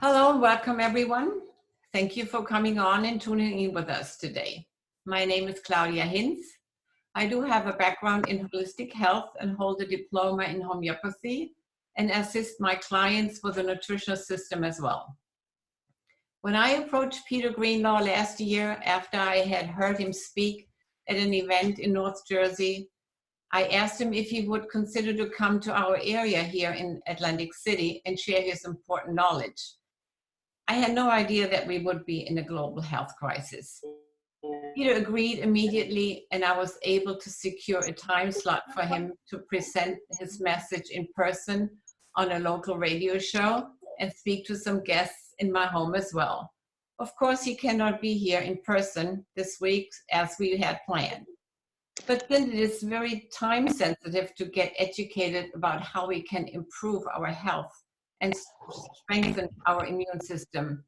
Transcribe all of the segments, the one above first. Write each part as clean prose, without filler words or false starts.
Hello and welcome everyone. Thank you for coming on and tuning in with us today. My name is Claudia Hinz. I do have a background in holistic health and hold a diploma in homeopathy and assist my clients with the nutritional system as well. When I approached Peter Greenlaw last year after I had heard him speak at an event in North Jersey, I asked him if he would consider to come to our area here in Atlantic City and share his important knowledge. I had no idea that we would be in a global health crisis. Peter agreed immediately, and I was able to secure a time slot for him to present his message in person on a local radio show and speak to some guests in my home as well. Of course, he cannot be here in person this week as we had planned. But then it is very time sensitive to get educated about how we can improve our health and strengthen our immune system.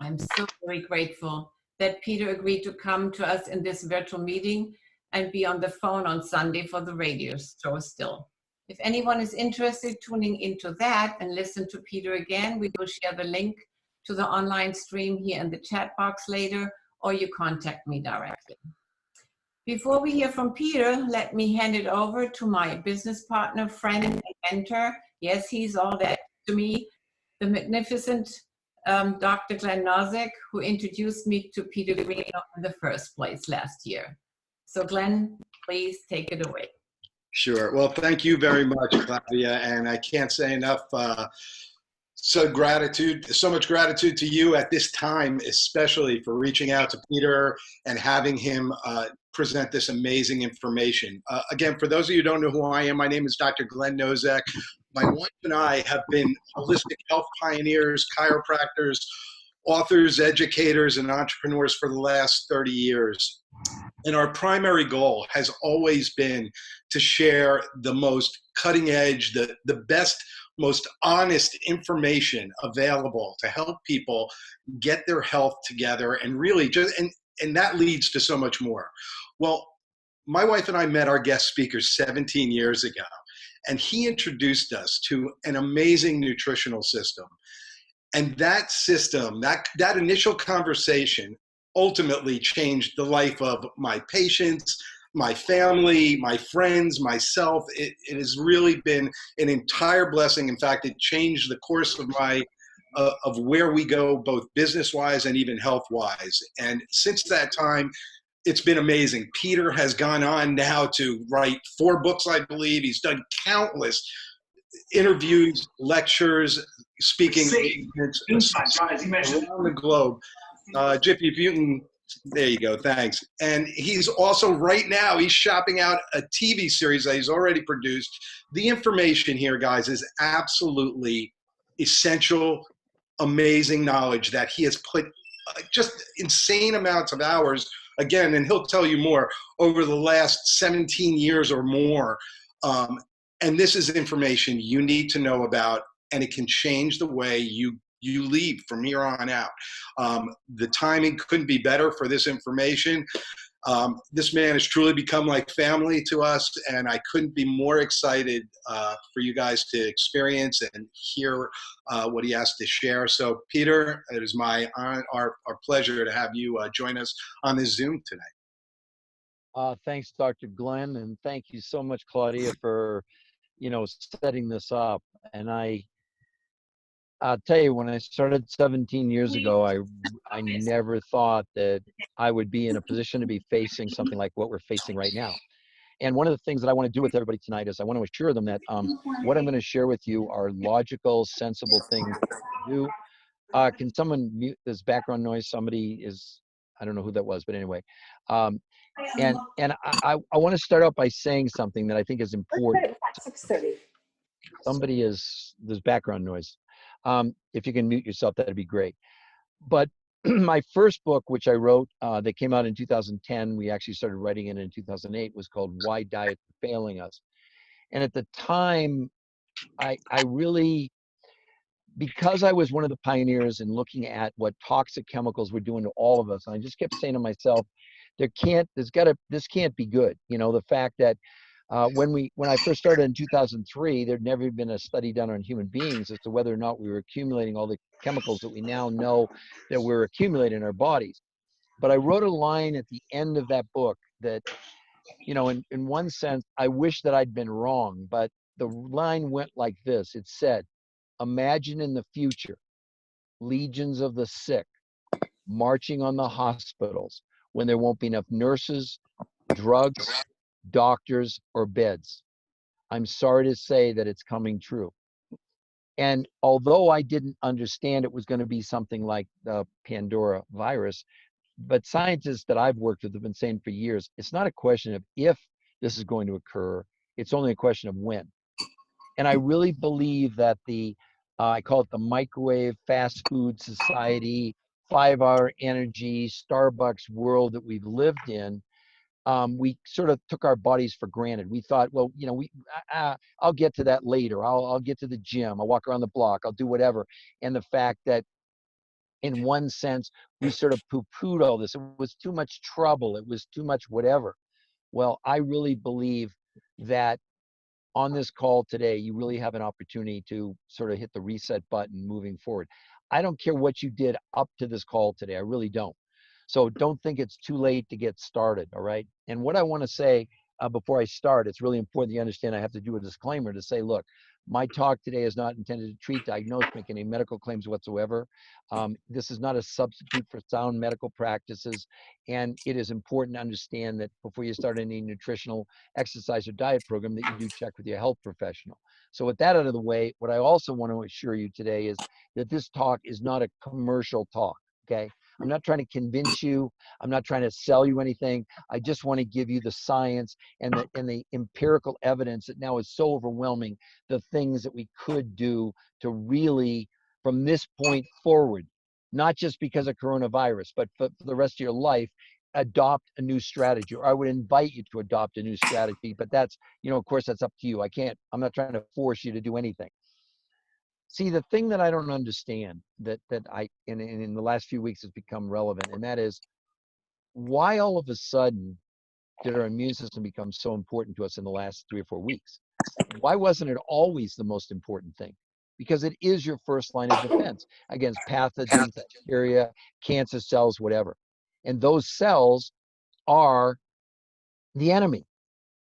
I'm so very grateful that Peter agreed to come to us in this virtual meeting and be on the phone on Sunday for the radio show still. If anyone is interested tuning into that and listen to Peter again, we will share the link to the online stream here in the chat box later, or you contact me directly. Before we hear from Peter, let me hand it over to my business partner, friend, and mentor. Yes, he's all that to me, the magnificent Dr. Glenn Nozick, who introduced me to Peter Greenlaw in the first place last year. So Glenn, please take it away. Sure. Well, thank you very much, Claudia. And I can't say enough, so much gratitude to you at this time, especially for reaching out to Peter and having him present this amazing information. Again, for those of you who don't know who I am, my name is Dr. Glenn Nozick. My wife and I have been holistic health pioneers, chiropractors, authors, educators, and entrepreneurs for the last 30 years. And our primary goal has always been to share the most cutting edge, the best, most honest information available to help people get their health together and really and that leads to so much more. Well, my wife and I met our guest speaker 17 years ago, and he introduced us to an amazing nutritional system. And that system, that initial conversation ultimately changed the life of my patients, my family, my friends, myself. It has really been an entire blessing. In fact, it changed the course of of where we go, both business-wise and even health-wise. And since that time, it's been amazing. Peter has gone on now to write 4 books, I believe. He's done countless interviews, lectures, speaking around the globe. Jiffy, if you can, there you go, thanks. And he's also, right now, he's shopping out a TV series that he's already produced. The information here, guys, is absolutely essential, amazing knowledge that he has put just insane amounts of hours, again, and he'll tell you more, over the last 17 years or more. And this is information you need to know about, and it can change the way you lead from here on out. The timing couldn't be better for this information. This man has truly become like family to us, and I couldn't be more excited for you guys to experience and hear what he has to share. So, Peter, it is our pleasure to have you join us on this Zoom tonight. Thanks, Dr. Glenn, and thank you so much, Claudia, for setting this up. And I'll tell you, when I started 17 years ago, I never thought that I would be in a position to be facing something like what we're facing right now. And one of the things that I want to do with everybody tonight is I want to assure them that what I'm going to share with you are logical, sensible things to do. Can someone mute this background noise? Somebody is, I don't know who that was, but anyway. And I want to start out by saying something that I think is important. There's background noise. If you can mute yourself, that'd be great. But my first book, which I wrote, that came out in 2010, we actually started writing it in 2008, was called Why Diets Are Failing Us. And at the time, I really, because I was one of the pioneers in looking at what toxic chemicals were doing to all of us, and I just kept saying to myself, this can't be good. The fact that When I first started in 2003, there'd never been a study done on human beings as to whether or not we were accumulating all the chemicals that we now know that we're accumulating in our bodies. But I wrote a line at the end of that book that, you know, in one sense, I wish that I'd been wrong, but the line went like this. It said, imagine in the future, legions of the sick marching on the hospitals when there won't be enough nurses, drugs, doctors, or beds. I'm sorry to say that it's coming true. And although I didn't understand it was going to be something like the Pandora virus, but scientists that I've worked with have been saying for years, it's not a question of if this is going to occur, it's only a question of when. And I really believe that I call it the microwave fast food society, 5-hour energy, Starbucks world that we've lived in. We sort of took our bodies for granted. We thought, well, you know, I'll get to that later. I'll get to the gym. I'll walk around the block. I'll do whatever. And the fact that in one sense, we sort of poo-pooed all this. It was too much trouble. It was too much whatever. Well, I really believe that on this call today, you really have an opportunity to sort of hit the reset button moving forward. I don't care what you did up to this call today. I really don't. So don't think it's too late to get started, all right? And what I want to say before I start, it's really important you understand I have to do a disclaimer to say, look, my talk today is not intended to treat, diagnose, make any medical claims whatsoever. This is not a substitute for sound medical practices. And it is important to understand that before you start any nutritional exercise or diet program that you do check with your health professional. So with that out of the way, what I also want to assure you today is that this talk is not a commercial talk, okay? I'm not trying to convince you. I'm not trying to sell you anything. I just want to give you the science and the empirical evidence that now is so overwhelming, the things that we could do to really, from this point forward, not just because of coronavirus, but for the rest of your life, adopt a new strategy. Or I would invite you to adopt a new strategy, but that's, you know, of course, that's up to you. I'm not trying to force you to do anything. See, the thing that I don't understand that in the last few weeks has become relevant, and that is why all of a sudden did our immune system become so important to us in the last 3 or 4 weeks? Why wasn't it always the most important thing? Because it is your first line of defense against pathogens, bacteria, cancer cells, whatever. And those cells are the enemy.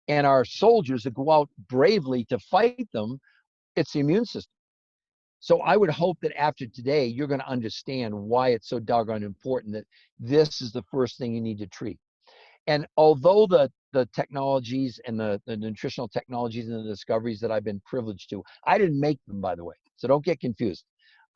And our soldiers that go out bravely to fight them, it's the immune system. So I would hope that after today, you're going to understand why it's so doggone important that this is the first thing you need to treat. And although the technologies and the nutritional technologies and the discoveries that I've been privileged to, I didn't make them, by the way. So don't get confused.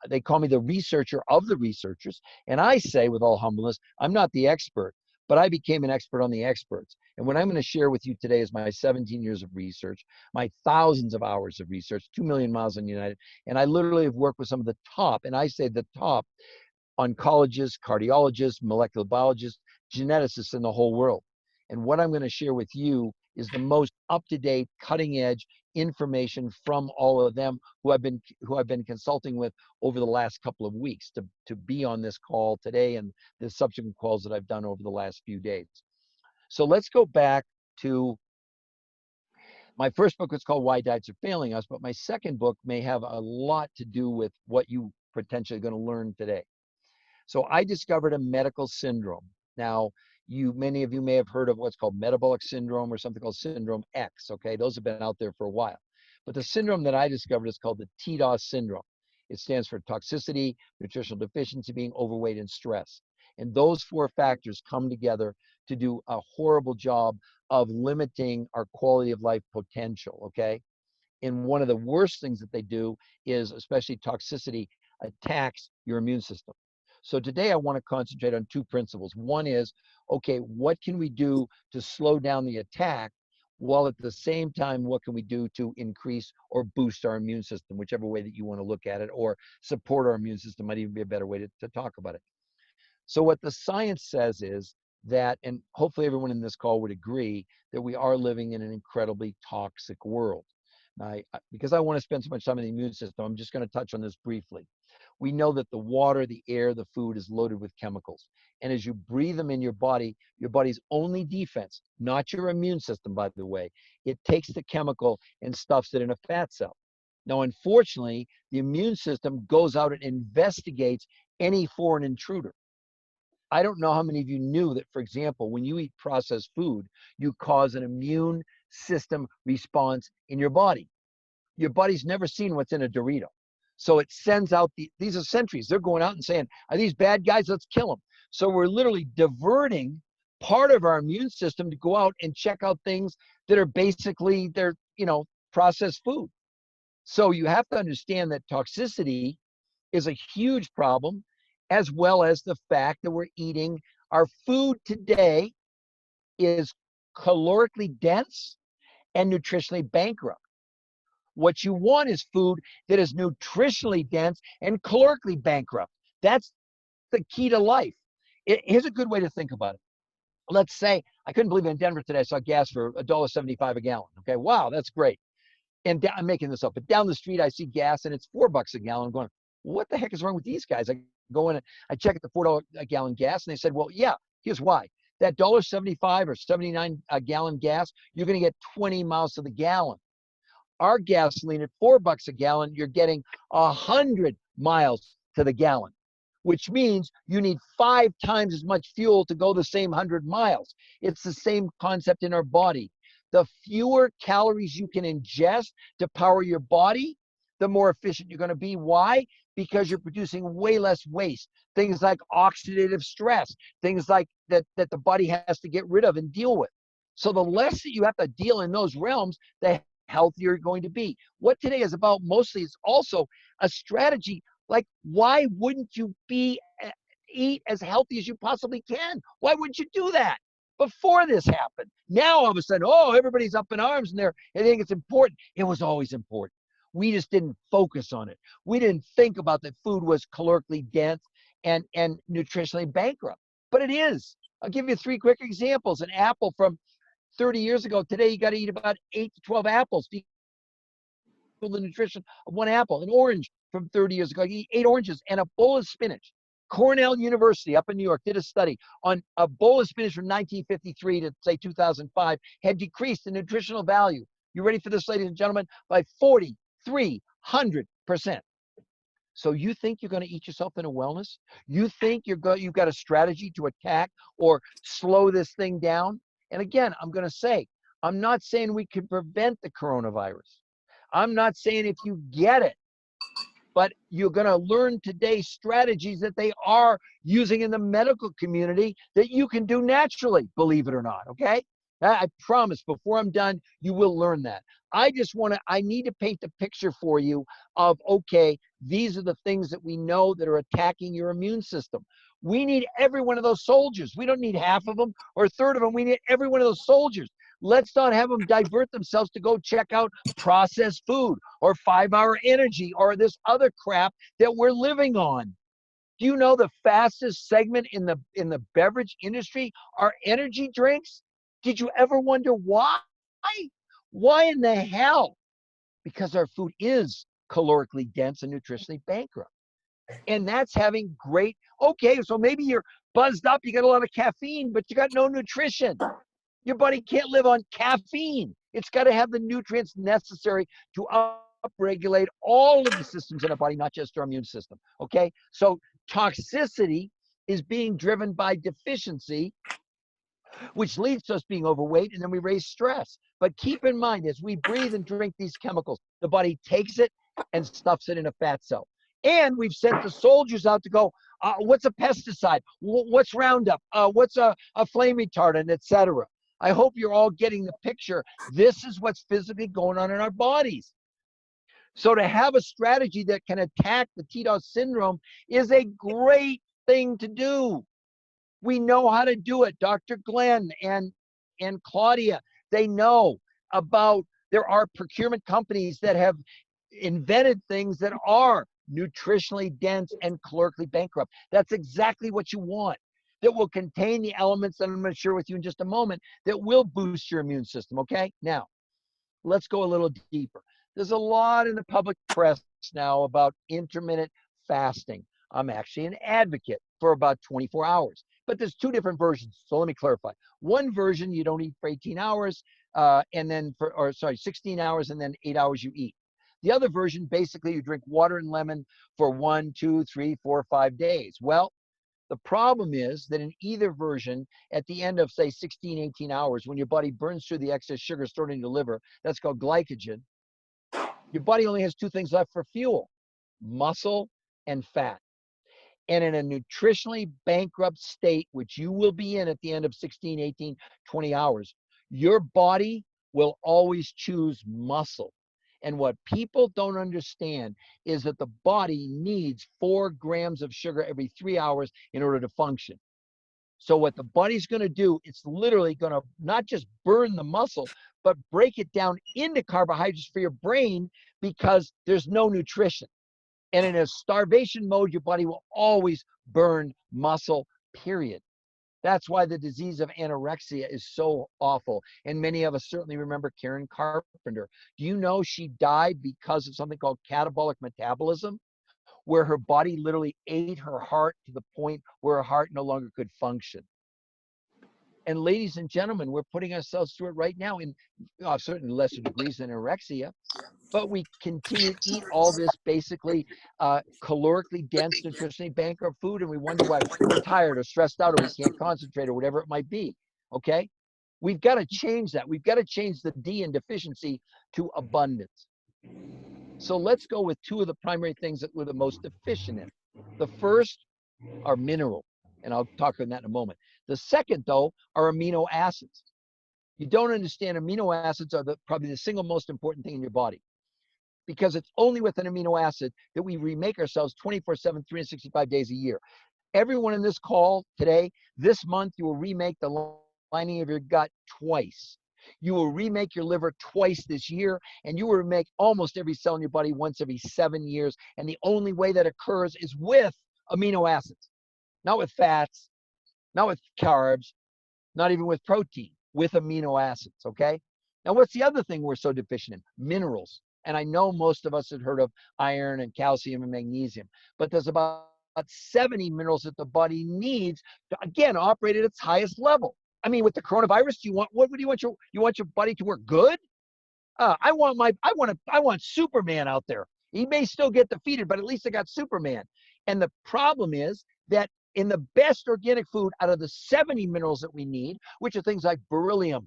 They call me the researcher of the researchers. And I say with all humbleness, I'm not the expert, but I became an expert on the experts. And what I'm going to share with you today is my 17 years of research, my thousands of hours of research, 2 million miles on United. And I literally have worked with some of the top, and I say the top oncologists, cardiologists, molecular biologists, geneticists in the whole world. And what I'm going to share with you is the most up-to-date, cutting-edge information from all of them who I've been consulting with over the last couple of weeks to be on this call today and the subsequent calls that I've done over the last few days. So let's go back to my first book. Was called Why Diets Are Failing Us, but my second book may have a lot to do with what you potentially are going to learn today. So I discovered a medical syndrome. Now, many of you may have heard of what's called metabolic syndrome or something called syndrome X, okay? Those have been out there for a while. But the syndrome that I discovered is called the TDOS syndrome. It stands for toxicity, nutritional deficiency, being overweight, and stress. And those 4 factors come together to do a horrible job of limiting our quality of life potential, okay? And one of the worst things that they do is, especially toxicity, attacks your immune system. So today I want to concentrate on 2 principles. One is, okay, what can we do to slow down the attack, while at the same time, what can we do to increase or boost our immune system, whichever way that you want to look at it, or support our immune system might even be a better way to talk about it. So what the science says is that, and hopefully everyone in this call would agree, that we are living in an incredibly toxic world. Because I want to spend so much time on the immune system, I'm just going to touch on this briefly. We know that the water, the air, the food is loaded with chemicals. And as you breathe them in your body's only defense, not your immune system, by the way, it takes the chemical and stuffs it in a fat cell. Now, unfortunately, the immune system goes out and investigates any foreign intruder. I don't know how many of you knew that, for example, when you eat processed food, you cause an immune system response in your body. Your body's never seen what's in a Dorito. So it sends out these are sentries. They're going out and saying, are these bad guys? Let's kill them. So we're literally diverting part of our immune system to go out and check out things that are basically processed food. So you have to understand that toxicity is a huge problem, as well as the fact that we're eating our food today is calorically dense and nutritionally bankrupt. What you want is food that is nutritionally dense and calorically bankrupt. That's the key to life. Here's a good way to think about it. Let's say, I couldn't believe in Denver today, I saw gas for $1.75 a gallon. Okay, wow, that's great. And I'm making this up, but down the street, I see gas and it's $4 a gallon. I'm going, what the heck is wrong with these guys? I go in and I check at the $4 a gallon gas, and they said, well, yeah, here's why. That $1.75 or 79 a gallon gas, you're going to get 20 miles to the gallon. Our gasoline at $4 a gallon, you're getting 100 miles to the gallon, which means you need 5 times as much fuel to go the same 100 miles. It's the same concept in our body. The fewer calories you can ingest to power your body, the more efficient you're going to be. Why? Because you're producing way less waste. Things like oxidative stress, things like that the body has to get rid of and deal with. So the less that you have to deal in those realms, the healthier you're going to be. What today is about mostly is also a strategy. Like, why wouldn't you eat as healthy as you possibly can? Why wouldn't you do that before this happened? Now all of a sudden, oh, everybody's up in arms and they think it's important. It was always important. We just didn't focus on it. We didn't think about that food was calorically dense and nutritionally bankrupt. But it is. I'll give you 3 quick examples. An apple from 30 years ago, today you got to eat about 8 to 12 apples to equal the nutrition of 1 apple. An orange from 30 years ago, you eat 8 oranges and a bowl of spinach. Cornell University up in New York did a study on a bowl of spinach from 1953 to say 2005 had decreased the nutritional value. You ready for this, ladies and gentlemen? By 4,300%. So you think you're going to eat yourself into wellness? You think you've got a strategy to attack or slow this thing down? And again, I'm going to say, I'm not saying we can prevent the coronavirus. I'm not saying if you get it, but you're going to learn today strategies that they are using in the medical community that you can do naturally, believe it or not, okay? I promise before I'm done, you will learn that. I need to paint the picture for you of, okay, these are the things that we know that are attacking your immune system. We need every one of those soldiers. We don't need half of them or a third of them. We need every one of those soldiers. Let's not have them divert themselves to go check out processed food or 5-hour energy or this other crap that we're living on. Do you know the fastest segment in the beverage industry are energy drinks? Did you ever wonder why? Why in the hell? Because our food is calorically dense and nutritionally bankrupt. And that's having great, okay, so maybe you're buzzed up, you got a lot of caffeine, but you got no nutrition. Your body can't live on caffeine. It's got to have the nutrients necessary to upregulate all of the systems in our body, not just our immune system, okay? So toxicity is being driven by deficiency, which leads to us being overweight, and then we raise stress. But keep in mind, as we breathe and drink these chemicals, the body takes it and stuffs it in a fat cell. And we've sent the soldiers out to go, what's a pesticide? What's Roundup? What's a flame retardant, etc. I hope you're all getting the picture. This is what's physically going on in our bodies. So to have a strategy that can attack the TDOS syndrome is a great thing to do. We know how to do it. Dr. Glenn and Claudia, they know about, there are procurement companies that have invented things that are nutritionally dense and calorically bankrupt. That's exactly what you want. That will contain the elements that I'm going to share with you in just a moment that will boost your immune system, okay? Now, let's go a little deeper. There's a lot in the public press now about intermittent fasting. I'm actually an advocate for about 24 hours, but there's two different versions. So let me clarify. One version, you don't eat for 18 hours, and then 16 hours, and then 8 hours you eat. The other version, basically, you drink water and lemon for 1, 2, 3, 4, 5 days. Well, the problem is that in either version, at the end of, say, 16, 18 hours, when your body burns through the excess sugar stored in your liver, that's called glycogen, your body only has two things left for fuel: muscle and fat. And in a nutritionally bankrupt state, which you will be in at the end of 16, 18, 20 hours, your body will always choose muscle. And what people don't understand is that the body needs 4 grams of sugar every 3 hours in order to function. So what the body's going to do, it's literally going to not just burn the muscle, but break it down into carbohydrates for your brain, because there's no nutrition. And in a starvation mode, your body will always burn muscle, period. That's why the disease of anorexia is so awful. And many of us certainly remember Karen Carpenter. Do you know she died because of something called catabolic metabolism, where her body literally ate her heart to the point where her heart no longer could function? And ladies and gentlemen, we're putting ourselves through it right now in certainly lesser degrees than anorexia. But we continue to eat all this basically calorically dense, nutritionally bankrupt food, and we wonder why we're tired or stressed out or we can't concentrate or whatever it might be. Okay? We've got to change that. We've got to change the D in deficiency to abundance. So let's go with 2 of the primary things that we're the most deficient in. The first are mineral, and I'll talk on that in a moment. The second, though, are amino acids. You don't understand amino acids are probably the single most important thing in your body, because it's only with an amino acid that we remake ourselves 24/7, 365 days a year. Everyone in this call today, this month, you will remake the lining of your gut twice. You will remake your liver twice this year, and you will remake almost every cell in your body once every 7 years. And the only way that occurs is with amino acids, not with fats, not with carbs, not even with protein, with amino acids, okay? Now, what's the other thing we're so deficient in? Minerals. And I know most of us have heard of iron and calcium and magnesium, but there's about 70 minerals that the body needs to, again, operate at its highest level. I mean, with the coronavirus, what do you want your body to work good? I want Superman out there. He may still get defeated, but at least I got Superman. And the problem is that in the best organic food, out of the 70 minerals that we need, which are things like beryllium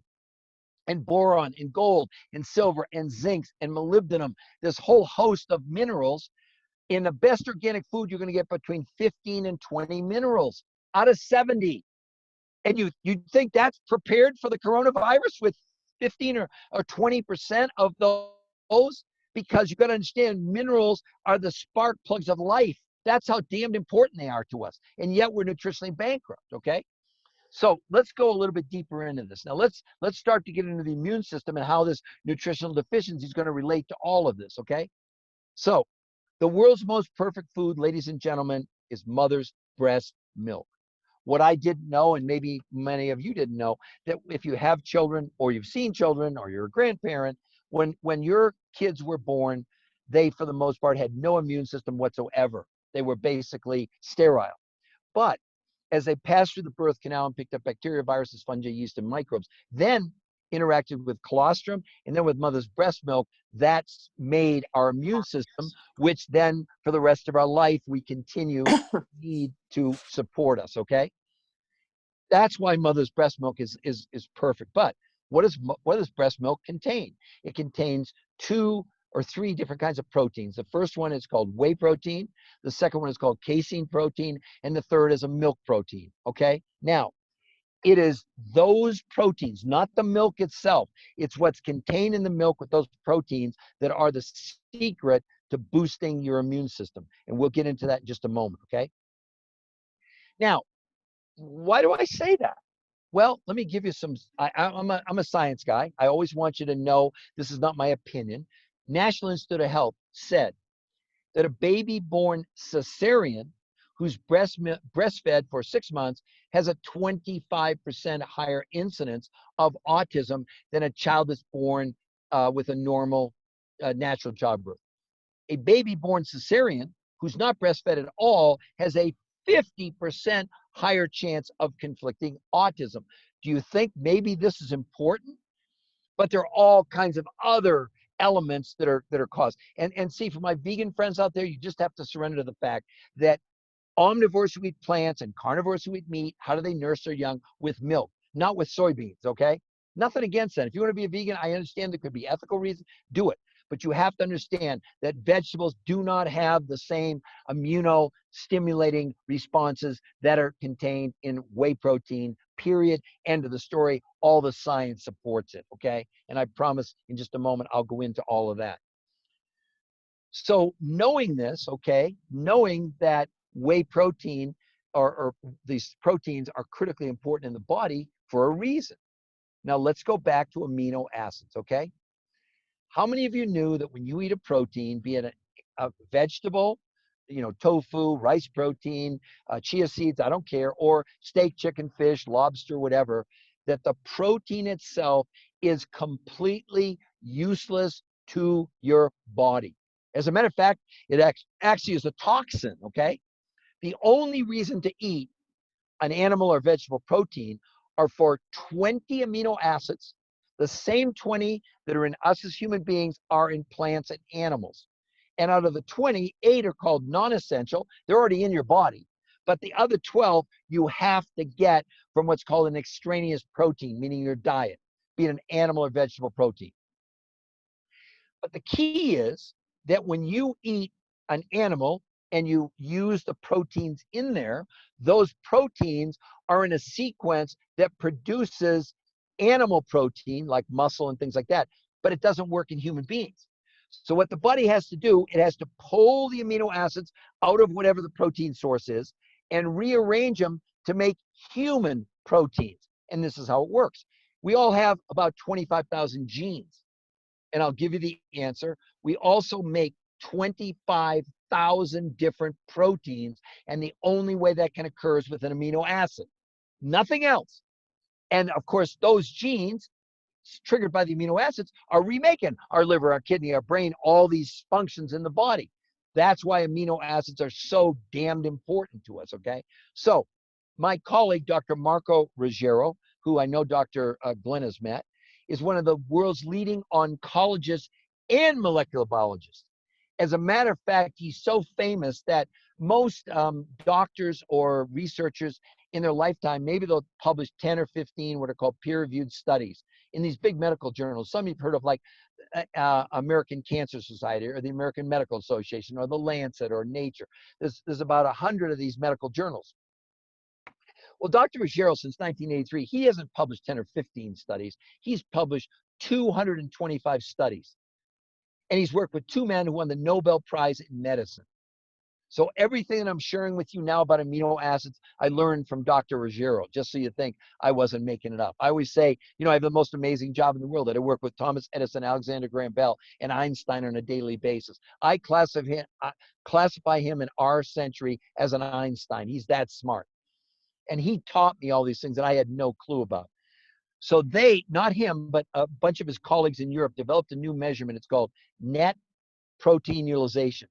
and boron and gold and silver and zinc and molybdenum, this whole host of minerals, in the best organic food, you're going to get between 15 and 20 minerals out of 70. And you think that's prepared for the coronavirus with 15 or 20% of those? Because you got to understand, minerals are the spark plugs of life. That's how damned important they are to us. And yet we're nutritionally bankrupt, okay? So let's go a little bit deeper into this. Now let's start to get into the immune system and how this nutritional deficiency is going to relate to all of this, okay? So the world's most perfect food, ladies and gentlemen, is mother's breast milk. What I didn't know, and maybe many of you didn't know, that if you have children or you've seen children or you're a grandparent, when your kids were born, they, for the most part, had no immune system whatsoever. They were basically sterile. But as they passed through the birth canal and picked up bacteria, viruses, fungi, yeast, and microbes, then interacted with colostrum and then with mother's breast milk, that's made our immune system, which then for the rest of our life, we continue need to support us, okay? That's why mother's breast milk is perfect. But what does breast milk contain? It contains 2 or 3 different kinds of proteins. The first one is called whey protein. The second one is called casein protein. And the third is a milk protein, okay? Now, it is those proteins, not the milk itself. It's what's contained in the milk with those proteins that are the secret to boosting your immune system. And we'll get into that in just a moment, okay? Now, why do I say that? Well, let me give you some, I'm a science guy. I always want you to know this is not my opinion. National Institute of Health said that a baby born cesarean who's breastfed for 6 months has a 25% higher incidence of autism than a child that's born with a normal natural childbirth. A baby born cesarean who's not breastfed at all has a 50% higher chance of conflicting autism. Do you think maybe this is important? But there are all kinds of other elements that are caused. And see, for my vegan friends out there, you just have to surrender to the fact that omnivores who eat plants and carnivores who eat meat, how do they nurse their young? With milk, not with soybeans, okay? Nothing against that. If you want to be a vegan, I understand there could be ethical reasons, do it. But you have to understand that vegetables do not have the same immunostimulating responses that are contained in whey protein, period. End of the story. All the science supports it, okay? And I promise in just a moment, I'll go into all of that. So knowing this, okay, knowing that whey protein or these proteins are critically important in the body for a reason. Now let's go back to amino acids, okay? How many of you knew that when you eat a protein, be it a vegetable, tofu, rice protein, chia seeds, I don't care, or steak, chicken, fish, lobster, whatever, that the protein itself is completely useless to your body? As a matter of fact, it actually is a toxin, okay? The only reason to eat an animal or vegetable protein are for 20 amino acids. The same 20 that are in us as human beings are in plants and animals. And out of the 20, 8 are called non-essential. They're already in your body. But the other 12, you have to get from what's called an extraneous protein, meaning your diet, be it an animal or vegetable protein. But the key is that when you eat an animal and you use the proteins in there, those proteins are in a sequence that produces animal protein like muscle and things like that, but it doesn't work in human beings. So what the body has to do, it has to pull the amino acids out of whatever the protein source is and rearrange them to make human proteins. And this is how it works. We all have about 25,000 genes. And I'll give you the answer. We also make 25,000 different proteins, and the only way that can occur is with an amino acid, nothing else. And of course, those genes triggered by the amino acids are remaking our liver, our kidney, our brain, all these functions in the body. That's why amino acids are so damned important to us, okay? So my colleague, Dr. Marco Ruggiero, who I know Dr. Glenn has met, is one of the world's leading oncologists and molecular biologists. As a matter of fact, he's so famous that most doctors or researchers in their lifetime, maybe they'll publish 10 or 15 what are called peer-reviewed studies in these big medical journals. Some you've heard of, like American Cancer Society or the American Medical Association or the Lancet or Nature. There's about 100 of these medical journals. Well, Dr. Ruggiero, since 1983, he hasn't published 10 or 15 studies. He's published 225 studies. And he's worked with 2 men who won the Nobel Prize in medicine. So everything that I'm sharing with you now about amino acids, I learned from Dr. Ruggiero, just so you think I wasn't making it up. I always say, I have the most amazing job in the world, that I work with Thomas Edison, Alexander Graham Bell, and Einstein on a daily basis. I classify him in our century as an Einstein. He's that smart. And he taught me all these things that I had no clue about. So they, not him, but a bunch of his colleagues in Europe developed a new measurement. It's called net protein utilization.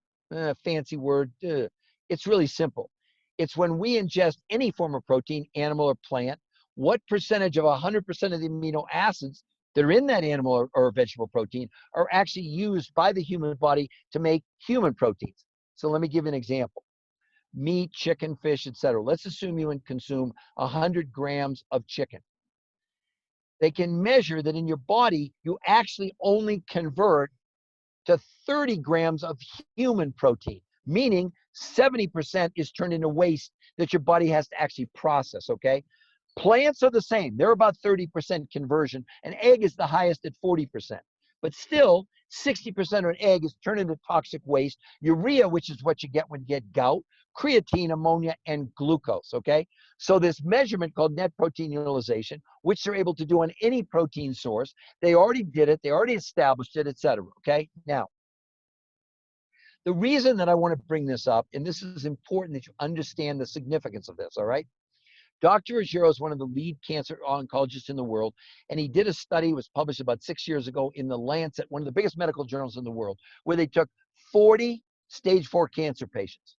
Fancy word. It's really simple. It's when we ingest any form of protein, animal or plant, what percentage of 100% of the amino acids that are in that animal or vegetable protein are actually used by the human body to make human proteins. So let me give you an example. Meat, chicken, fish, etc. Let's assume you consume 100 grams of chicken. They can measure that in your body, you actually only convert to 30 grams of human protein, meaning 70% is turned into waste that your body has to actually process, okay? Plants are the same. They're about 30% conversion. An egg is the highest at 40%. But still, 60% of an egg is turned into toxic waste, urea, which is what you get when you get gout, creatine, ammonia, and glucose, okay? So this measurement called net protein utilization, which they're able to do on any protein source, they already did it, they already established it, etc., okay? Now, the reason that I want to bring this up, and this is important that you understand the significance of this, all right? Dr. Ruggiero is one of the lead cancer oncologists in the world, and he did a study, was published about 6 years ago in the Lancet, one of the biggest medical journals in the world, where they took 40 stage 4 cancer patients.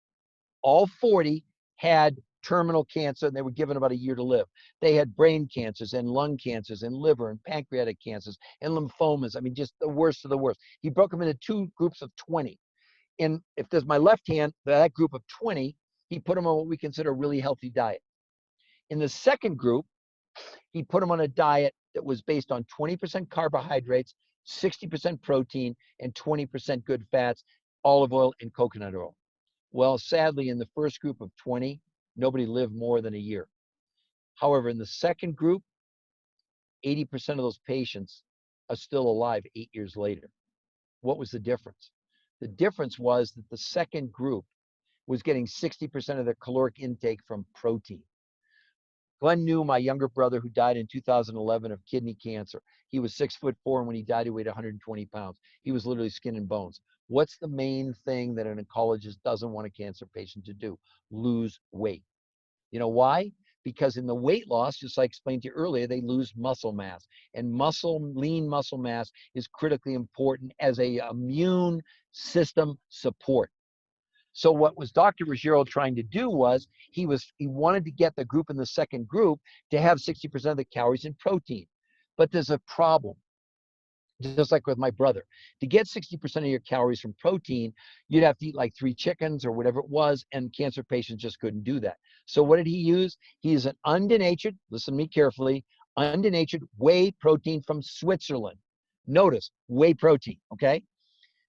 All 40 had terminal cancer, and they were given about a year to live. They had brain cancers and lung cancers and liver and pancreatic cancers and lymphomas. I mean, just the worst of the worst. He broke them into 2 groups of 20. And if there's my left hand, that group of 20, he put them on what we consider a really healthy diet. In the second group, he put them on a diet that was based on 20% carbohydrates, 60% protein, and 20% good fats, olive oil and coconut oil. Well, sadly, in the first group of 20, nobody lived more than a year. However, in the second group, 80% of those patients are still alive 8 years later. What was the difference? The difference was that the second group was getting 60% of their caloric intake from protein. Glenn knew my younger brother who died in 2011 of kidney cancer. He was 6'4", and when he died, he weighed 120 pounds. He was literally skin and bones. What's the main thing that an oncologist doesn't want a cancer patient to do? Lose weight. You know why? Because in the weight loss, just like I explained to you earlier, they lose muscle mass. And lean muscle mass is critically important as a immune system support. So what was Dr. Ruggiero trying to do was he wanted to get the group in the second group to have 60% of the calories in protein. But there's a problem. Just like with my brother, to get 60% of your calories from protein, you'd have to eat like 3 chickens or whatever it was, and cancer patients just couldn't do that. So what did he use? He used an undenatured, listen to me carefully, undenatured whey protein from Switzerland. Notice, whey protein, okay?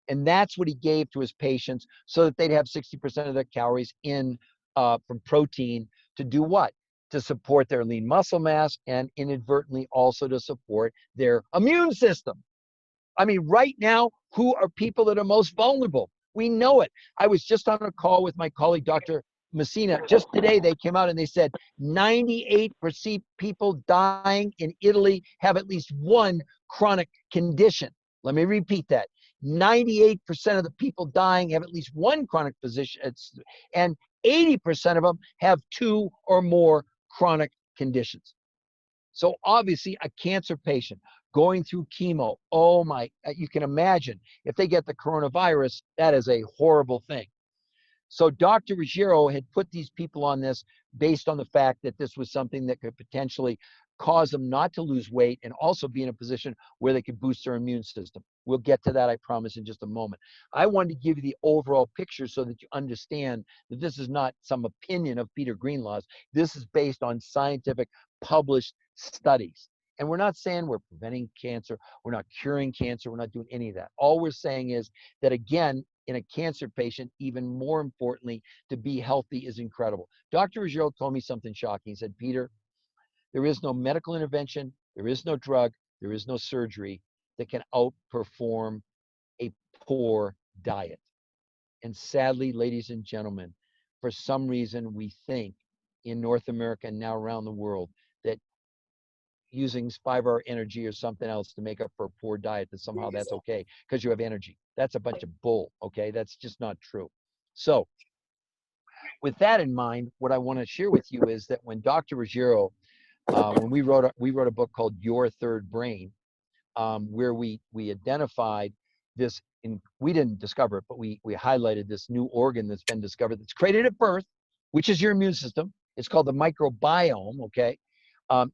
And that's what he gave to his patients so that they'd have 60% of their calories in from protein to do what? To support their lean muscle mass and inadvertently also to support their immune system. I mean, right now, who are people that are most vulnerable? We know it. I was just on a call with my colleague, Dr. Messina. Just today, they came out and they said 98% people dying in Italy have at least one chronic condition. Let me repeat that. 98% of the people dying have at least one chronic condition, and 80% of them have 2 or more chronic conditions. So obviously, a cancer patient going through chemo, oh my, you can imagine if they get the coronavirus, that is a horrible thing. So Dr. Ruggiero had put these people on this based on the fact that this was something that could potentially cause them not to lose weight and also be in a position where they could boost their immune system. We'll get to that, I promise, in just a moment. I wanted to give you the overall picture so that you understand that this is not some opinion of Peter Greenlaw's. This is based on scientific published studies. And we're not saying we're preventing cancer, we're not curing cancer, we're not doing any of that. All we're saying is that, again, in a cancer patient, even more importantly, to be healthy is incredible. Dr. Ruggiero told me something shocking. He said, Peter, there is no medical intervention, there is no drug, there is no surgery that can outperform a poor diet. And sadly, ladies and gentlemen, for some reason, we think in North America and now around the world that using 5-hour energy or something else to make up for a poor diet, that somehow that's okay because you have energy. That's a bunch of bull, okay? That's just not true. So with that in mind, what I want to share with you is that when Dr. Ruggiero, when we wrote a book called Your Third Brain, where we identified this, we didn't discover it, but we highlighted this new organ that's been discovered that's created at birth, which is your immune system. It's called the microbiome, okay?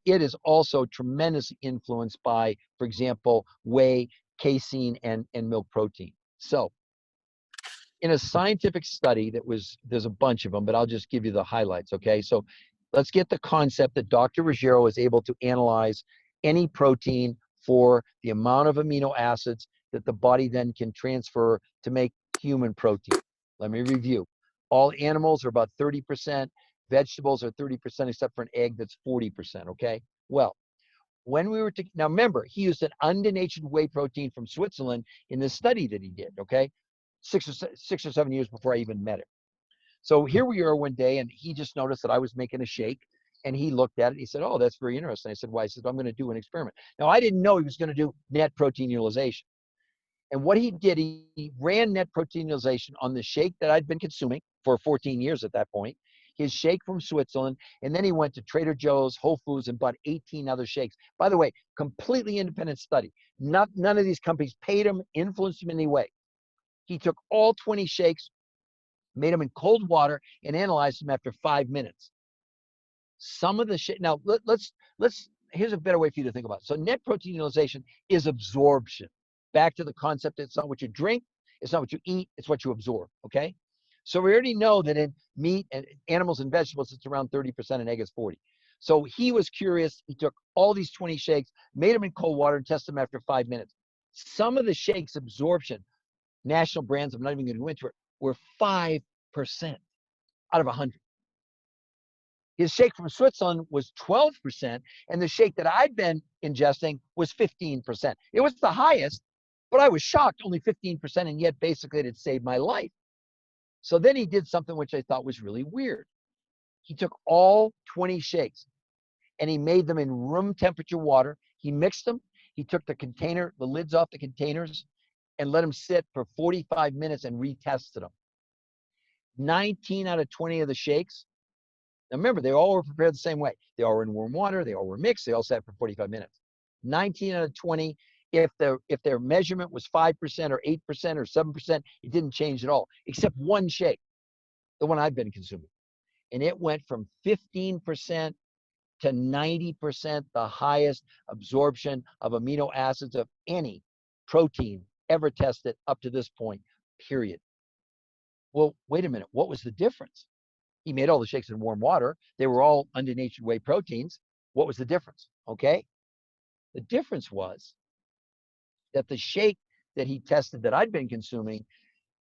It is also tremendously influenced by, for example, whey, casein, and milk protein. So in a scientific study there's a bunch of them, but I'll just give you the highlights, okay? So let's get the concept that Dr. Ruggiero is able to analyze any protein for the amount of amino acids that the body then can transfer to make human protein. Let me review. All animals are about 30%. Vegetables are 30%, except for an egg that's 40%, okay? Well, when we were now remember, he used an undenatured whey protein from Switzerland in the study that he did, okay? 6 or 7 years before I even met him. So here we are one day, and he just noticed that I was making a shake, and he looked at it. He said, oh, that's very interesting. I said, why? He said, I'm going to do an experiment. Now, I didn't know he was going to do net protein utilization. And what he did, he ran net protein utilization on the shake that I'd been consuming for 14 years at that point. his shake from Switzerland, and then he went to Trader Joe's, Whole Foods, and bought 18 other shakes. By the way, completely independent study. None of these companies paid him, influenced him in any way. He took all 20 shakes, made them in cold water, and analyzed them after 5 minutes. Some of the shit. Now let's. Here's a better way for you to think about it. So net protein utilization is absorption. Back to the concept, it's not what you drink, it's not what you eat, it's what you absorb. Okay. So we already know that in meat and animals and vegetables, it's around 30%, and egg is 40. So he was curious. He took all these 20 shakes, made them in cold water, and tested them after 5 minutes. Some of the shakes absorption, national brands, I'm not even going to go into it, were 5% out of 100. His shake from Switzerland was 12%, and the shake that I'd been ingesting was 15%. It was the highest, but I was shocked, only 15%, and yet basically it had saved my life. So then he did something which I thought was really weird. He took all 20 shakes, and he made them in room temperature water. He mixed them. He took the container, the lids off the containers, and let them sit for 45 minutes and retested them. 19 out of 20 of the shakes. Now remember, they all were prepared the same way. They all were in warm water. They all were mixed. They all sat for 45 minutes. 19 out of 20. If their measurement was 5% or 8% or 7%, it didn't change at all, except one shake, the one I've been consuming. And it went from 15% to 90%, the highest absorption of amino acids of any protein ever tested up to this point, period. Well, wait a minute. What was the difference? He made all the shakes in warm water. They were all undenatured whey proteins. What was the difference? Okay. The difference was that the shake that he tested that I'd been consuming,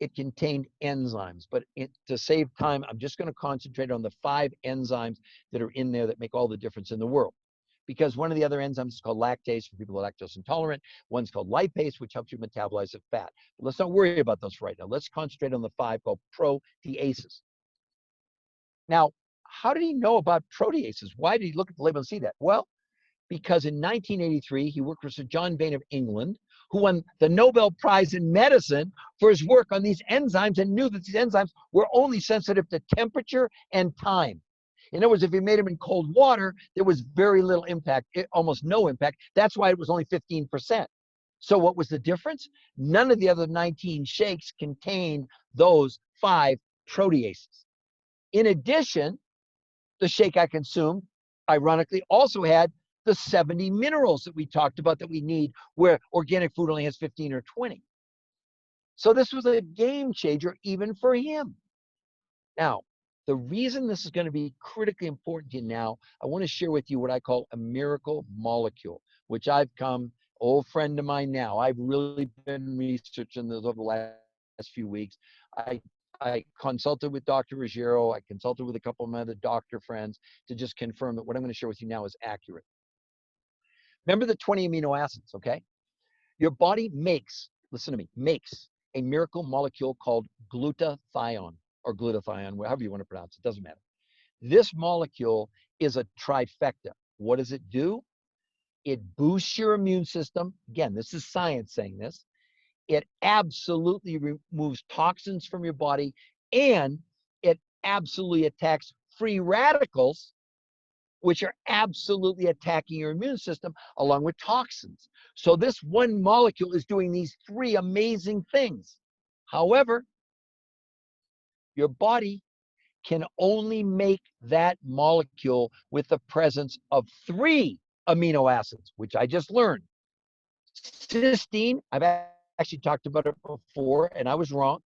it contained enzymes. But to save time, I'm just going to concentrate on the 5 enzymes that are in there that make all the difference in the world. Because one of the other enzymes is called lactase for people who are lactose intolerant. One's called lipase, which helps you metabolize the fat. But let's not worry about those right now. Let's concentrate on the 5 called proteases. Now, how did he know about proteases? Why did he look at the label and see that? Well, because in 1983, he worked with Sir John Bain of England, who won the Nobel Prize in medicine for his work on these enzymes, and knew that these enzymes were only sensitive to temperature and time. In other words, if you made them in cold water, there was very little impact, almost no impact. That's why it was only 15%. So what was the difference? None of the other 19 shakes contained those 5 proteases. In addition, the shake I consumed, ironically, also had the 70 minerals that we talked about that we need, where organic food only has 15 or 20. So this was a game changer even for him. Now, the reason this is going to be critically important to you now, I want to share with you what I call a miracle molecule, which I've come, old friend of mine now. I've really been researching this over the last few weeks. I consulted with Dr. Ruggiero. I consulted with a couple of my other doctor friends to just confirm that what I'm going to share with you now is accurate. Remember the 20 amino acids, okay? Your body makes, listen to me, makes a miracle molecule called glutathione or glutathione, however you want to pronounce it, doesn't matter. This molecule is a trifecta. What does it do? It boosts your immune system. Again, this is science saying this. It absolutely removes toxins from your body, and it absolutely attacks free radicals, which are absolutely attacking your immune system along with toxins. So this one molecule is doing these 3 amazing things. However, your body can only make that molecule with the presence of 3 amino acids, which I just learned. Cysteine, I've actually talked about it before, and I was wrong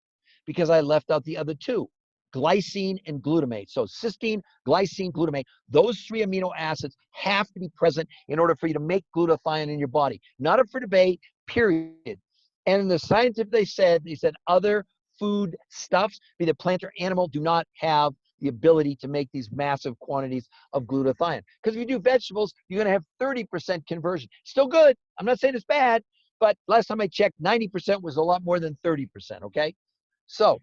because I left out the other 2, glycine and glutamate. So cysteine, glycine, glutamate, those 3 amino acids have to be present in order for you to make glutathione in your body. Not up for debate, period. And in the scientific, they said other food stuffs, be it plant or animal, do not have the ability to make these massive quantities of glutathione. Because if you do vegetables, you're going to have 30% conversion. Still good. I'm not saying it's bad, but last time I checked, 90% was a lot more than 30%, okay? So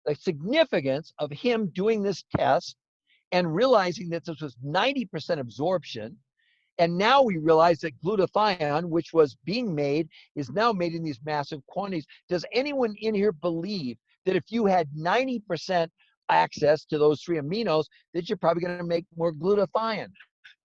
the significance of him doing this test and realizing that this was 90% absorption, and now we realize that glutathione, which was being made, is now made in these massive quantities. Does anyone in here believe that if you had 90% access to those 3 aminos, that you're probably going to make more glutathione.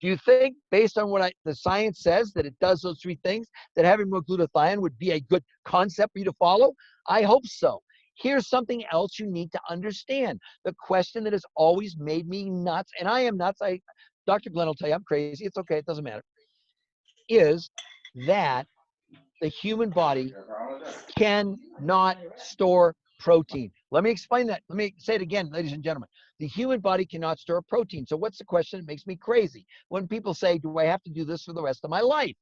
Do you think, based on what the science says, that it does those 3 things, that having more glutathione would be a good concept for you to follow? I hope so. Here's something else you need to understand. The question that has always made me nuts, and I am nuts. Dr. Glenn will tell you I'm crazy. It's okay. It doesn't matter. Is that the human body cannot store protein. Let me explain that. Let me say it again, ladies and gentlemen. The human body cannot store protein. So what's the question that makes me crazy? When people say, do I have to do this for the rest of my life?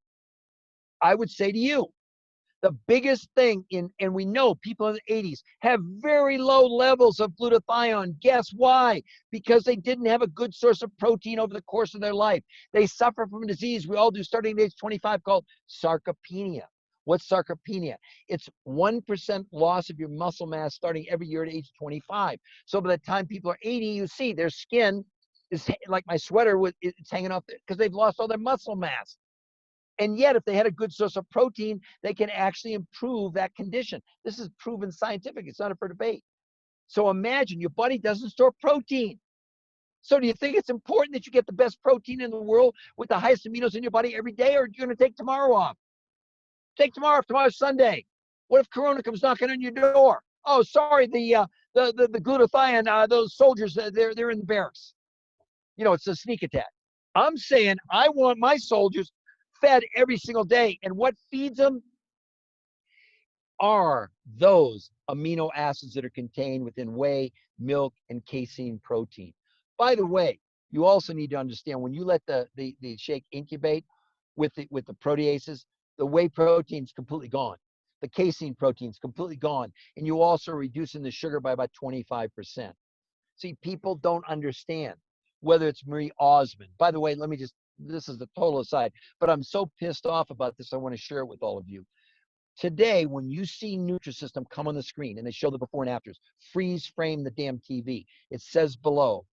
I would say to you, the biggest thing and we know people in the 80s have very low levels of glutathione. Guess why? Because they didn't have a good source of protein over the course of their life. They suffer from a disease we all do starting at age 25 called sarcopenia. What's sarcopenia? It's 1% loss of your muscle mass starting every year at age 25. So by the time people are 80, you see their skin is like my sweater, it's hanging off because they've lost all their muscle mass. And yet, if they had a good source of protein, they can actually improve that condition. This is proven scientific. It's not up for debate. So imagine your body doesn't store protein. So do you think it's important that you get the best protein in the world with the highest aminos in your body every day, or are you going to take tomorrow off? Take tomorrow off. Tomorrow's Sunday. What if Corona comes knocking on your door? Oh, sorry, the glutathione, those soldiers, they're in the barracks. You know, it's a sneak attack. I'm saying I want my soldiers fed every single day. And what feeds them are those amino acids that are contained within whey, milk, and casein protein. By the way, you also need to understand when you let the shake incubate with the proteases, the whey protein is completely gone. The casein protein is completely gone. And you also are reducing the sugar by about 25%. See, people don't understand whether it's Marie Osmond. By the way, this is the total aside, but I'm so pissed off about this, I want to share it with all of you. Today, when you see Nutrisystem come on the screen and they show the before and afters, freeze frame the damn TV. It says below,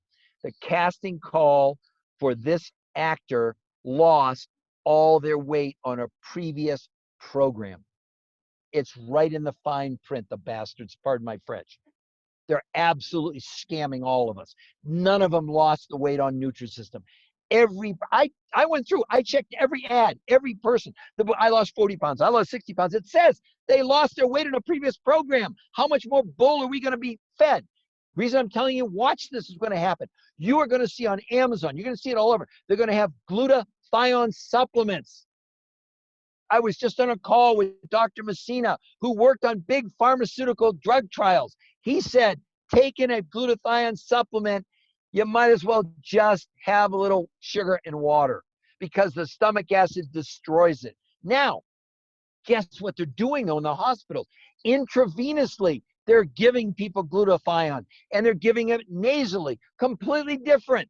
the casting call for this actor lost all their weight on a previous program. It's right in the fine print, the bastards, pardon my French. They're absolutely scamming all of us. None of them lost the weight on Nutrisystem. I went through, I checked every ad, every person. I lost 40 pounds, I lost 60 pounds. It says they lost their weight in a previous program. How much more bull are we going to be fed? Reason I'm telling you, watch this is going to happen. You are going to see on Amazon, you're going to see it all over. They're going to have glutathione supplements. I was just on a call with Dr. Messina, who worked on big pharmaceutical drug trials. He said, taking a glutathione supplement, you might as well just have a little sugar and water because the stomach acid destroys it. Now, guess what they're doing though in the hospitals? Intravenously, they're giving people glutathione and they're giving it nasally, completely different.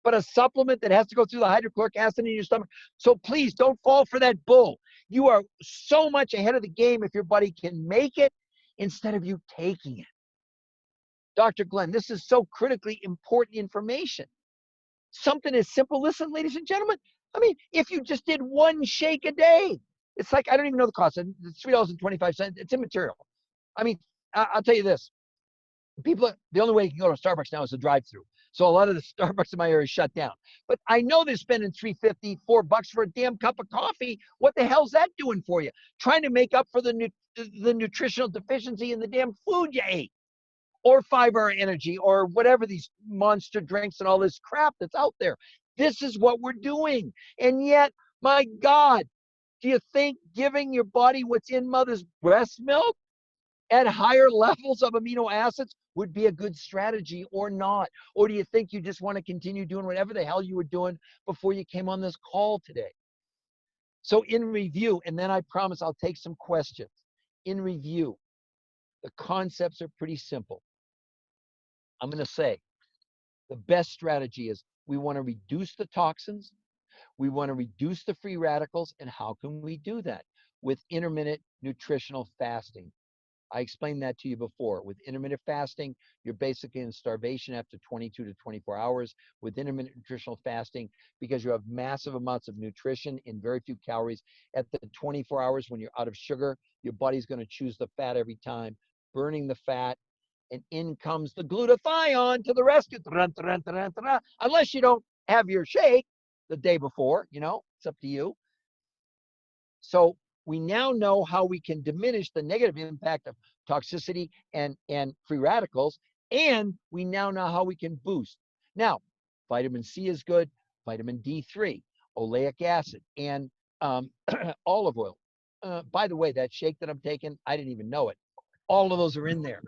But a supplement that has to go through the hydrochloric acid in your stomach. So please don't fall for that bull. You are so much ahead of the game if your body can make it instead of you taking it. Dr. Glenn, this is so critically important information. Something as simple. Listen, ladies and gentlemen, I mean, if you just did one shake a day, it's like, I don't even know the cost. It's $3.25. It's immaterial. I mean, I'll tell you this. People, the only way you can go to Starbucks now is a drive-through. So a lot of the Starbucks in my area is shut down. But I know they're spending $3.50, $4 for a damn cup of coffee. What the hell's that doing for you? Trying to make up for the nutritional deficiency in the damn food you ate, or fiber energy, or whatever these monster drinks and all this crap that's out there. This is what we're doing. And yet, my God, do you think giving your body what's in mother's breast milk at higher levels of amino acids would be a good strategy or not? Or do you think you just want to continue doing whatever the hell you were doing before you came on this call today? So in review, and then I promise I'll take some questions. In review, the concepts are pretty simple. I'm going to say the best strategy is we want to reduce the toxins. We want to reduce the free radicals. And how can we do that? With intermittent nutritional fasting. I explained that to you before. With intermittent fasting, you're basically in starvation after 22 to 24 hours. With intermittent nutritional fasting, because you have massive amounts of nutrition in very few calories, at the 24 hours when you're out of sugar, your body's going to choose the fat every time, burning the fat and in comes the glutathione to the rescue. Unless you don't have your shake the day before, it's up to you. So we now know how we can diminish the negative impact of toxicity and free radicals, and we now know how we can boost. Now, vitamin C is good, vitamin D3, oleic acid, and olive oil. By the way, that shake that I'm taking, I didn't even know it. All of those are in there,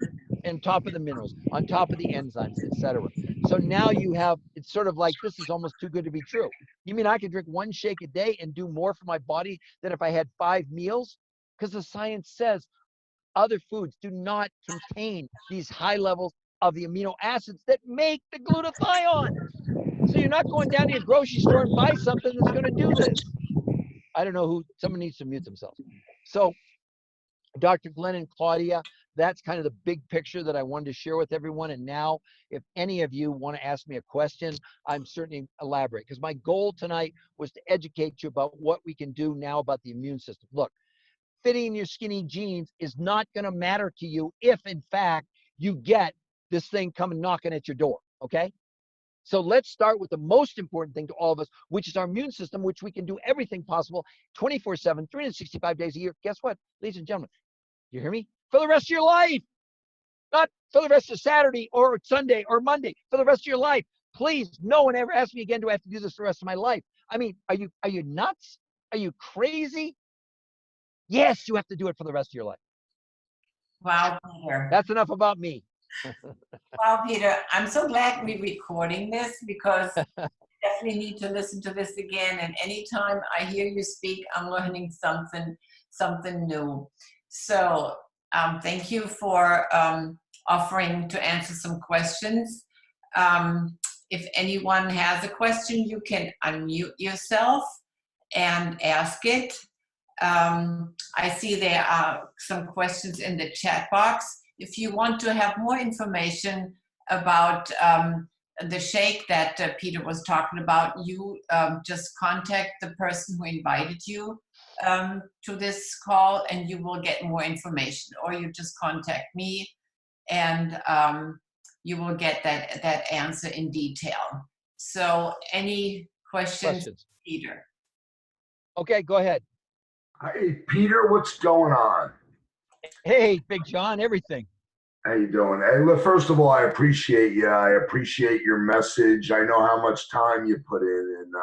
on top of the minerals, on top of the enzymes, etc. So now you have, it's sort of like, this is almost too good to be true. You mean I could drink one shake a day and do more for my body than if I had 5 meals? Because the science says other foods do not contain these high levels of the amino acids that make the glutathione. So you're not going down to your grocery store and buy something that's going to do this. I don't know who, someone needs to mute themselves. So Dr. Glenn and Claudia, that's kind of the big picture that I wanted to share with everyone. And now, if any of you want to ask me a question, I'm certainly elaborate, because my goal tonight was to educate you about what we can do now about the immune system. Look, fitting in your skinny jeans is not going to matter to you if, in fact, you get this thing coming knocking at your door, okay? So let's start with the most important thing to all of us, which is our immune system, which we can do everything possible 24/7, 365 days a year. Guess what, ladies and gentlemen? You hear me? For the rest of your life, not for the rest of Saturday or Sunday or Monday, for the rest of your life. Please, no one ever ask me again, do I have to do this the rest of my life? I mean, are you nuts? Are you crazy? Yes, you have to do it for the rest of your life. Wow, Peter. That's enough about me. Wow, Peter, I'm so glad we're recording this, because I definitely need to listen to this again. And anytime I hear you speak, I'm learning something new. So thank you for offering to answer some questions. If anyone has a question, you can unmute yourself and ask it. I see there are some questions in the chat box. If you want to have more information about the shake that Peter was talking about, you just contact the person who invited you to this call, and you will get more information. Or you just contact me, and you will get that answer in detail. So any questions? Peter? Okay, go ahead. Hey, Peter, what's going on? Hey, Big John, everything. How you doing? Hey, look, first of all, I appreciate you. I appreciate your message. I know how much time you put in. And,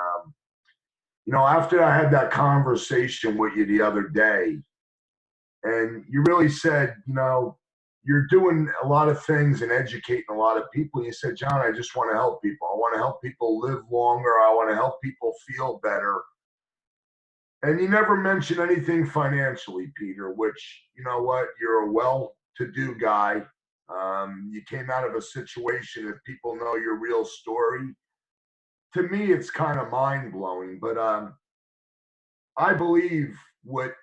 after I had that conversation with you the other day, and you really said, you're doing a lot of things and educating a lot of people. You said, John, I just want to help people. I want to help people live longer. I want to help people feel better. And you never mentioned anything financially, Peter, which, you know what, you're a well-to-do guy. You came out of a situation, if people know your real story. To me, it's kind of mind-blowing, but I believe what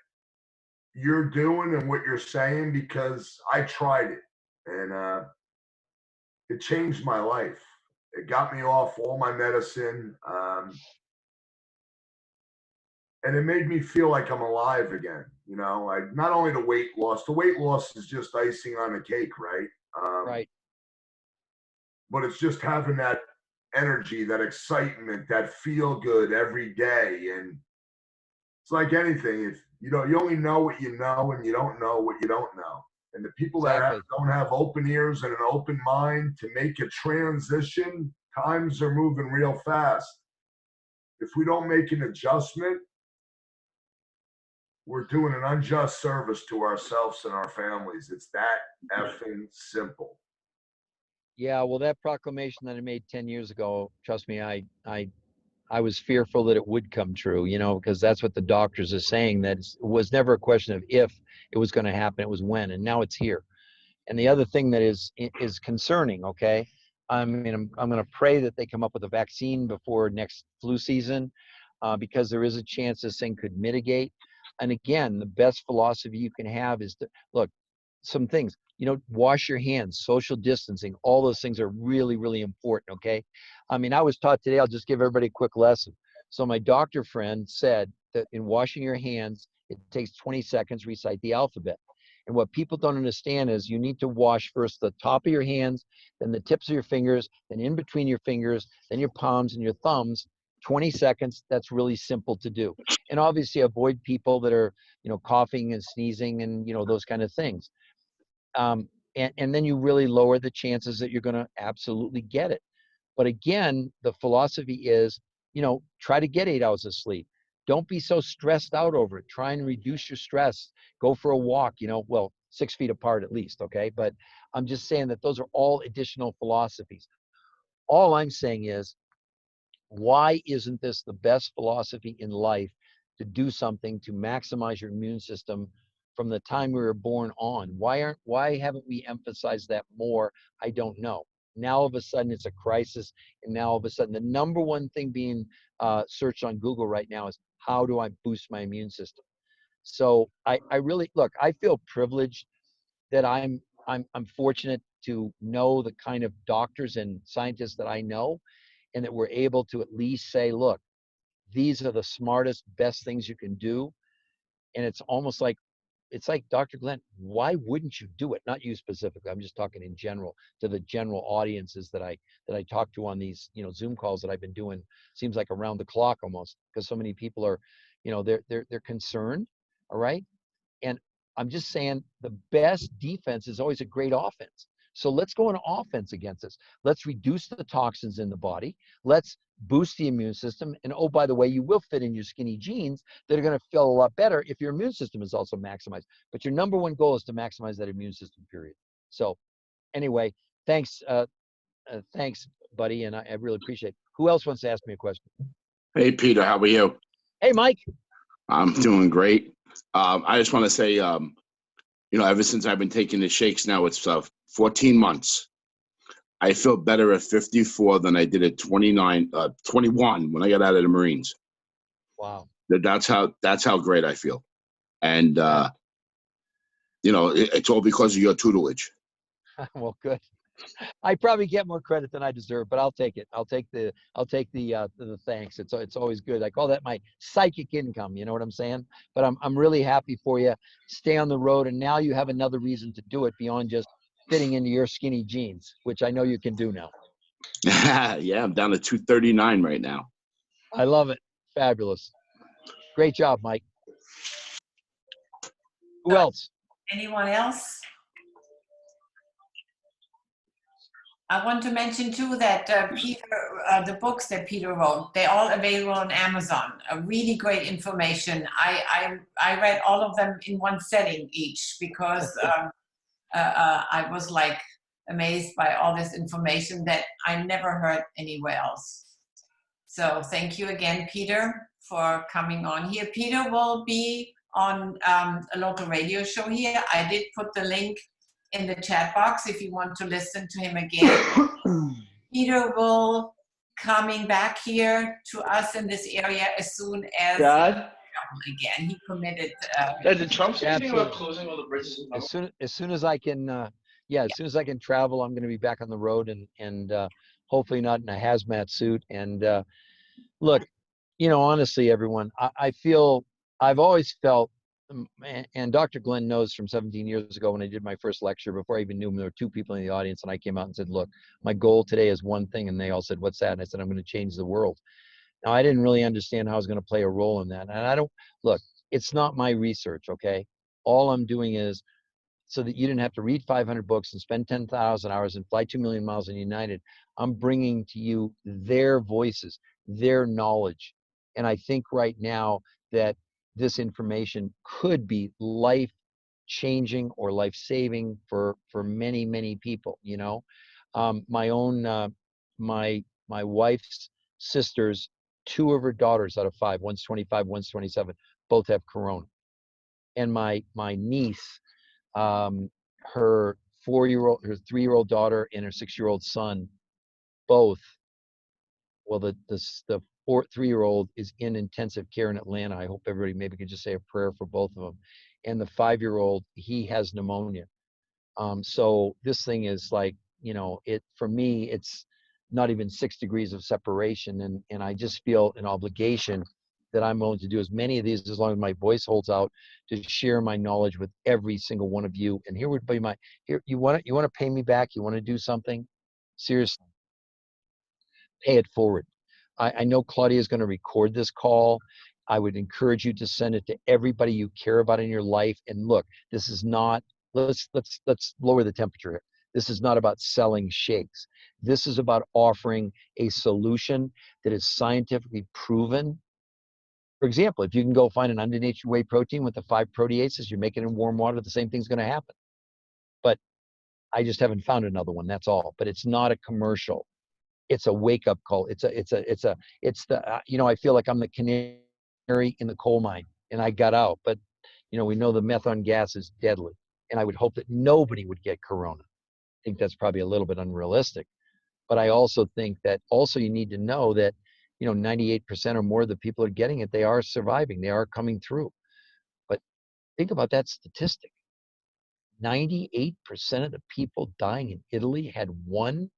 you're doing and what you're saying, because I tried it, and it changed my life. It got me off all my medicine. And it made me feel like I'm alive again. Not only the weight loss is just icing on the cake, right? Right. But it's just having that energy, that excitement, that feel good every day. And it's like anything, if you only know what you know, and you don't know what you don't know. And the people that don't have open ears and an open mind to make a transition, times are moving real fast. If we don't make an adjustment, we're doing an unjust service to ourselves and our families. It's that effing simple. Yeah, well, that proclamation that I made 10 years ago, trust me, I was fearful that it would come true, because that's what the doctors are saying, that it was never a question of if it was going to happen, it was when, and now it's here. And the other thing that is concerning, okay, I mean, I'm going to pray that they come up with a vaccine before next flu season, because there is a chance this thing could mitigate. And again, the best philosophy you can have is to look, some things, wash your hands, social distancing, all those things are really, really important. Okay. I mean, I was taught today, I'll just give everybody a quick lesson. So my doctor friend said that in washing your hands, it takes 20 seconds, recite the alphabet. And what people don't understand is you need to wash first the top of your hands, then the tips of your fingers, then in between your fingers, then your palms and your thumbs. 20 seconds. That's really simple to do. And obviously avoid people that are, coughing and sneezing and, those kind of things. And then you really lower the chances that you're going to absolutely get it. But again, the philosophy is, try to get 8 hours of sleep. Don't be so stressed out over it. Try and reduce your stress. Go for a walk, well, 6 feet apart at least, okay? But I'm just saying that those are all additional philosophies. All I'm saying is, why isn't this the best philosophy in life to do something to maximize your immune system from the time we were born on? Why haven't we emphasized that more? I don't know. Now all of a sudden it's a crisis, and now all of a sudden the number one thing being searched on Google right now is, how do I boost my immune system? So I really, look, I feel privileged that I'm fortunate to know the kind of doctors and scientists that I know, and that we're able to at least say, look, these are the smartest, best things you can do. And it's almost like, it's like, Dr. Glenn, why wouldn't you do it? Not you specifically. I'm just talking in general to the general audiences that I talk to on these, Zoom calls that I've been doing. Seems like around the clock almost, because so many people are, they're concerned. All right. And I'm just saying the best defense is always a great offense. So let's go on offense against this. Let's reduce the toxins in the body. Let's boost the immune system. And oh, by the way, you will fit in your skinny jeans that are going to feel a lot better if your immune system is also maximized. But your number one goal is to maximize that immune system, period. So anyway, thanks, buddy. And I really appreciate it. Who else wants to ask me a question? Hey, Peter, how are you? Hey, Mike. I'm doing great. I just want to say, ever since I've been taking the shakes now, it's 14 months. I feel better at 54 than I did at 21 when I got out of the Marines. Wow. That's how great I feel. And, it's all because of your tutelage. Well, good. I probably get more credit than I deserve, but I'll take it. I'll take the thanks. It's always good. I call that my psychic income. You know what I'm saying? But I'm really happy for you. Stay on the road, and now you have another reason to do it beyond just fitting into your skinny jeans, which I know you can do now. Yeah, I'm down to 239 right now. I love it. Fabulous. Great job, Mike. Who else? Anyone else? I want to mention too that Peter, the books that Peter wrote, they're all available on Amazon. Really great information. I read all of them in one setting each, because I was like amazed by all this information that I never heard anywhere else. So thank you again, Peter, for coming on here. Peter will be on a local radio show here. I did put the link in the chat box if you want to listen to him again. Peter will coming back here to us in this area as soon as Dad? again. He committed. Did Trump say anything about closing all the bridges? As soon as I can, as soon as I can travel, I'm going to be back on the road, and hopefully not in a hazmat suit. And look, honestly, everyone, I feel, I've always felt, and Dr. Glenn knows from 17 years ago when I did my first lecture, before I even knew him, there were 2 people in the audience, and I came out and said, look, my goal today is one thing. And they all said, what's that? And I said, I'm going to change the world. Now, I didn't really understand how I was going to play a role in that. And it's not my research, okay? All I'm doing is so that you didn't have to read 500 books and spend 10,000 hours and fly 2 million miles in United. I'm bringing to you their voices, their knowledge. And I think right now that this information could be life-changing or life-saving for many, many people, my own, my wife's sisters, 2 of her daughters out of 5, one's 25, one's 27, both have corona. And my niece, her 3-year-old daughter and her 6-year-old son, both, well, the 3-year-old is in intensive care in Atlanta. I hope everybody maybe could just say a prayer for both of them. And the 5-year-old, he has pneumonia. So this thing is like, for me, it's not even 6 degrees of separation. And I just feel an obligation that I'm willing to do as many of these as long as my voice holds out, to share my knowledge with every single one of you. And here would be my, here, you want to pay me back? You want to do something? Seriously, pay it forward. I know Claudia is going to record this call. I would encourage you to send it to everybody you care about in your life. And look, this is not, let's lower the temperature here. This is not about selling shakes. This is about offering a solution that is scientifically proven. For example, if you can go find an undenatured whey protein with the 5 proteases, you make it in warm water, the same thing's going to happen. But I just haven't found another one. That's all. But it's not a commercial. It's a wake-up call. It's the I feel like I'm the canary in the coal mine, and I got out. But we know the methane gas is deadly, and I would hope that nobody would get corona. I think that's probably a little bit unrealistic. But I also think that you need to know that 98% or more of the people are getting it. They are surviving. They are coming through. But think about that statistic. 98% of the people dying in Italy had one.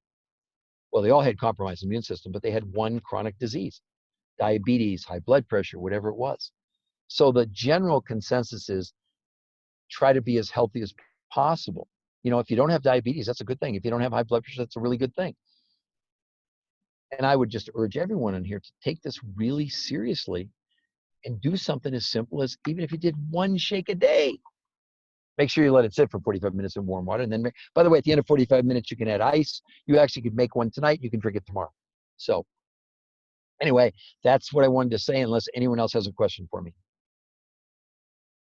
Well, they all had compromised immune system, but they had one chronic disease, diabetes, high blood pressure, whatever it was. So the general consensus is try to be as healthy as possible. If you don't have diabetes, that's a good thing. If you don't have high blood pressure, that's a really good thing. And I would just urge everyone in here to take this really seriously and do something as simple as, even if you did 1 shake a day, make sure you let it sit for 45 minutes in warm water. And then, by the way, at the end of 45 minutes, you can add ice. You actually could make one tonight. You can drink it tomorrow. So anyway, that's what I wanted to say, unless anyone else has a question for me.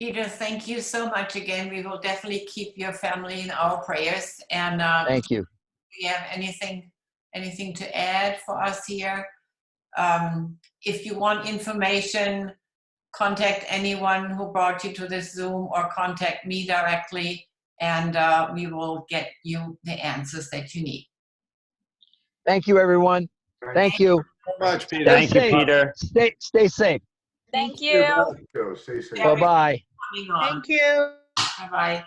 Peter, thank you so much again. We will definitely keep your family in our prayers. And Thank you. do you have anything to add for us here? If you want information, contact anyone who brought you to this Zoom, or contact me directly, and we will get you the answers that you need. Thank you, everyone. Thank you. So much, Peter. Thank you, Peter. Stay safe. Thank you. Stay safe. Bye-bye. Coming on. Thank you. Bye-bye.